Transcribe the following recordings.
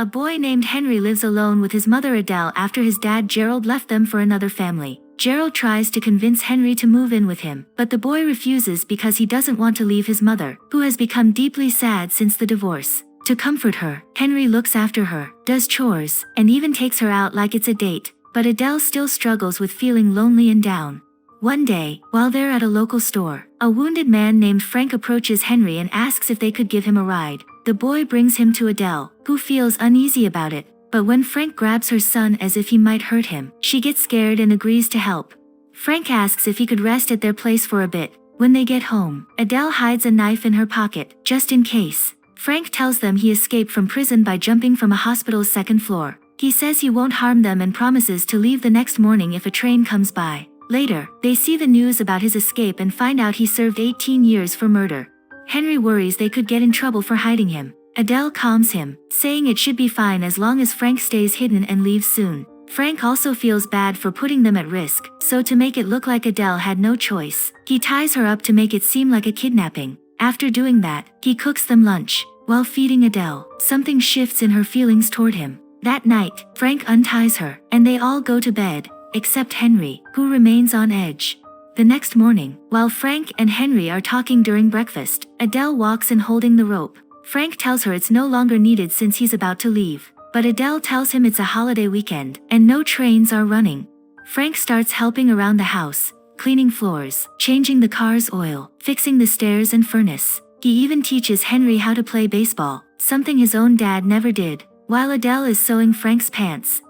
A boy named Henry lives alone with his mother Adele after his dad Gerald left them for another family. Gerald tries to convince Henry to move in with him, but the boy refuses because he doesn't want to leave his mother, who has become deeply sad since the divorce. To comfort her, Henry looks after her, does chores, and even takes her out like it's a date, but Adele still struggles with feeling lonely and down. One day, while they're at a local store, a wounded man named Frank approaches Henry and asks if they could give him a ride. The boy brings him to Adele, who feels uneasy about it, but when Frank grabs her son as if he might hurt him, she gets scared and agrees to help. Frank asks if he could rest at their place for a bit. When they get home, Adele hides a knife in her pocket, just in case. Frank tells them he escaped from prison by jumping from a hospital's second floor. He says he won't harm them and promises to leave the next morning if a train comes by. Later, they see the news about his escape and find out he served 18 years for murder. Henry worries they could get in trouble for hiding him. Adele calms him, saying it should be fine as long as Frank stays hidden and leaves soon. Frank also feels bad for putting them at risk, so to make it look like Adele had no choice, he ties her up to make it seem like a kidnapping. After doing that, he cooks them lunch. While feeding Adele, something shifts in her feelings toward him. That night, Frank unties her, and they all go to bed, except Henry, who remains on edge. The next morning, while Frank and Henry are talking during breakfast, Adele walks in holding the rope. Frank tells her it's no longer needed since he's about to leave, but Adele tells him it's a holiday weekend, and no trains are running. Frank starts helping around the house, cleaning floors, changing the car's oil, fixing the stairs and furnace. He even teaches Henry how to play baseball, something his own dad never did. While Adele is sewing Frank's pants,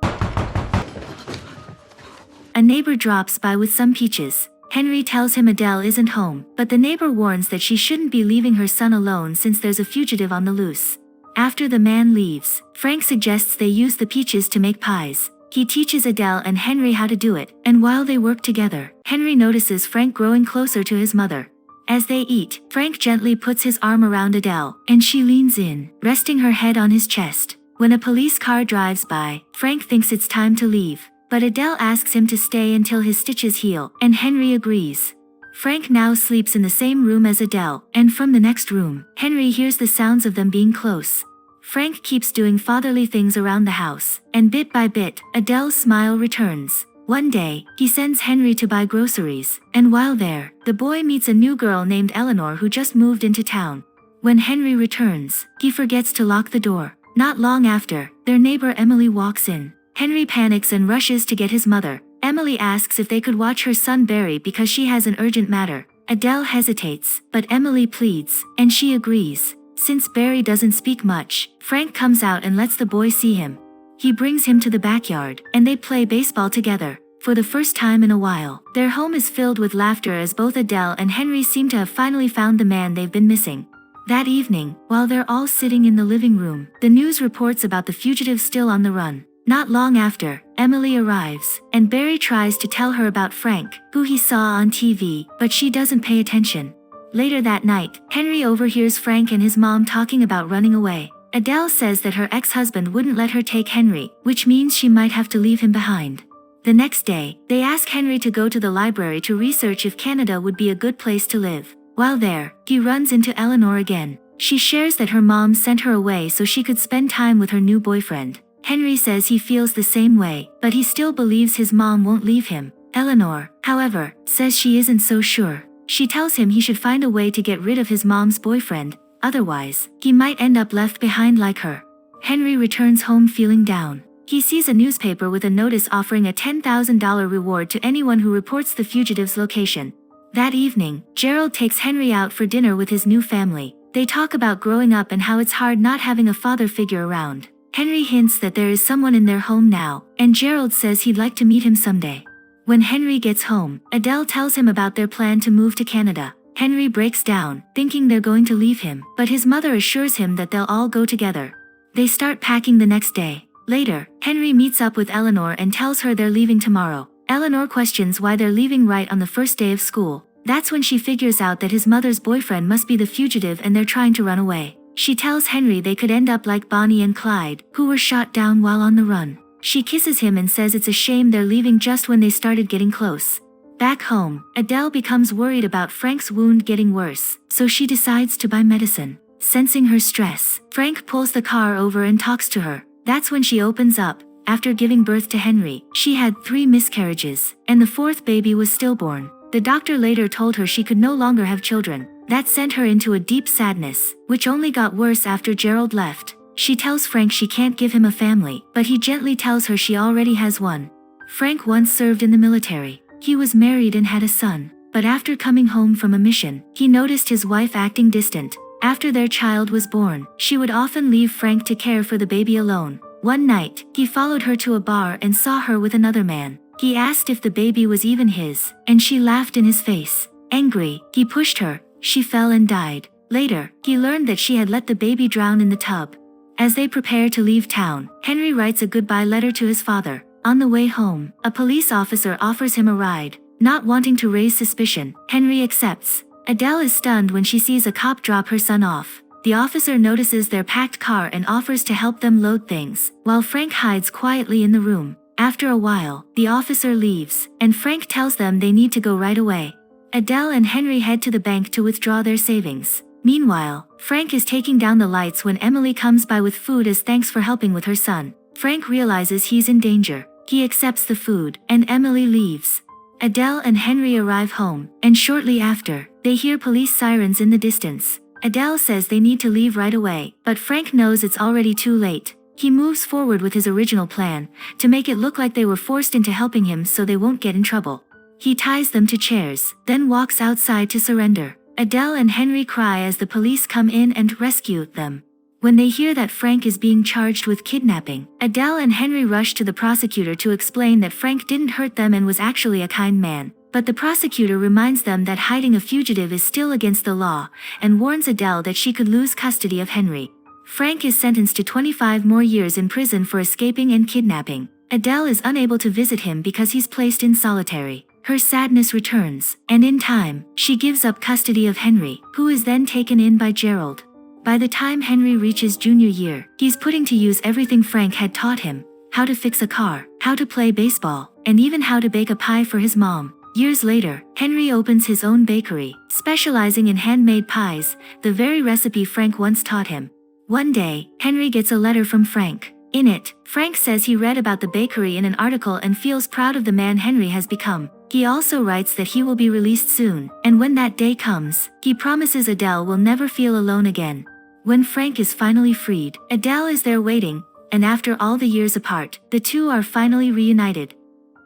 a neighbor drops by with some peaches. Henry tells him Adele isn't home, but the neighbor warns that she shouldn't be leaving her son alone since there's a fugitive on the loose. After the man leaves, Frank suggests they use the peaches to make pies. He teaches Adele and Henry how to do it, and while they work together, Henry notices Frank growing closer to his mother. As they eat, Frank gently puts his arm around Adele, and she leans in, resting her head on his chest. When a police car drives by, Frank thinks it's time to leave, but Adele asks him to stay until his stitches heal, and Henry agrees. Frank now sleeps in the same room as Adele, and from the next room, Henry hears the sounds of them being close. Frank keeps doing fatherly things around the house, and bit by bit, Adele's smile returns. One day, he sends Henry to buy groceries, and while there, the boy meets a new girl named Eleanor who just moved into town. When Henry returns, he forgets to lock the door. Not long after, their neighbor Emily walks in. Henry panics and rushes to get his mother. Emily asks if they could watch her son Barry because she has an urgent matter. Adele hesitates, but Emily pleads, and she agrees. Since Barry doesn't speak much, Frank comes out and lets the boy see him. He brings him to the backyard, and they play baseball together. For the first time in a while, their home is filled with laughter as both Adele and Henry seem to have finally found the man they've been missing. That evening, while they're all sitting in the living room, the news reports about the fugitive still on the run. Not long after, Emily arrives, and Barry tries to tell her about Frank, who he saw on TV, but she doesn't pay attention. Later that night, Henry overhears Frank and his mom talking about running away. Adele says that her ex-husband wouldn't let her take Henry, which means she might have to leave him behind. The next day, they ask Henry to go to the library to research if Canada would be a good place to live. While there, he runs into Eleanor again. She shares that her mom sent her away so she could spend time with her new boyfriend. Henry says he feels the same way, but he still believes his mom won't leave him. Eleanor, however, says she isn't so sure. She tells him he should find a way to get rid of his mom's boyfriend, otherwise, he might end up left behind like her. Henry returns home feeling down. He sees a newspaper with a notice offering a $10,000 reward to anyone who reports the fugitive's location. That evening, Gerald takes Henry out for dinner with his new family. They talk about growing up and how it's hard not having a father figure around. Henry hints that there is someone in their home now, and Gerald says he'd like to meet him someday. When Henry gets home, Adele tells him about their plan to move to Canada. Henry breaks down, thinking they're going to leave him, but his mother assures him that they'll all go together. They start packing the next day. Later, Henry meets up with Eleanor and tells her they're leaving tomorrow. Eleanor questions why they're leaving right on the first day of school. That's when she figures out that his mother's boyfriend must be the fugitive and they're trying to run away. She tells Henry they could end up like Bonnie and Clyde, who were shot down while on the run. She kisses him and says it's a shame they're leaving just when they started getting close. Back home, Adele becomes worried about Frank's wound getting worse, so she decides to buy medicine. Sensing her stress, Frank pulls the car over and talks to her. That's when she opens up. After giving birth to Henry, she had 3 miscarriages, and the 4th baby was stillborn. The doctor later told her she could no longer have children. That sent her into a deep sadness, which only got worse after Gerald left. She tells Frank she can't give him a family, but he gently tells her she already has one. Frank once served in the military. He was married and had a son. But after coming home from a mission, he noticed his wife acting distant. After their child was born, she would often leave Frank to care for the baby alone. One night, he followed her to a bar and saw her with another man. He asked if the baby was even his, and she laughed in his face. Angry, he pushed her. She fell and died. Later, he learned that she had let the baby drown in the tub. As they prepare to leave town, Henry writes a goodbye letter to his father. On the way home, a police officer offers him a ride. Not wanting to raise suspicion, Henry accepts. Adele is stunned when she sees a cop drop her son off. The officer notices their packed car and offers to help them load things, while Frank hides quietly in the room. After a while, the officer leaves, and Frank tells them they need to go right away. Adele and Henry head to the bank to withdraw their savings. Meanwhile, Frank is taking down the lights when Emily comes by with food as thanks for helping with her son. Frank realizes he's in danger. He accepts the food, and Emily leaves. Adele and Henry arrive home, and shortly after, they hear police sirens in the distance. Adele says they need to leave right away, but Frank knows it's already too late. He moves forward with his original plan, to make it look like they were forced into helping him so they won't get in trouble. He ties them to chairs, then walks outside to surrender. Adele and Henry cry as the police come in and rescue them. When they hear that Frank is being charged with kidnapping, Adele and Henry rush to the prosecutor to explain that Frank didn't hurt them and was actually a kind man. But the prosecutor reminds them that hiding a fugitive is still against the law, and warns Adele that she could lose custody of Henry. Frank is sentenced to 25 more years in prison for escaping and kidnapping. Adele is unable to visit him because he's placed in solitary. Her sadness returns, and in time, she gives up custody of Henry, who is then taken in by Gerald. By the time Henry reaches junior year, he's putting to use everything Frank had taught him: how to fix a car, how to play baseball, and even how to bake a pie for his mom. Years later, Henry opens his own bakery, specializing in handmade pies, the very recipe Frank once taught him. One day, Henry gets a letter from Frank. In it, Frank says he read about the bakery in an article and feels proud of the man Henry has become. He also writes that he will be released soon, and when that day comes, he promises Adele will never feel alone again. When Frank is finally freed, Adele is there waiting, and after all the years apart, the two are finally reunited.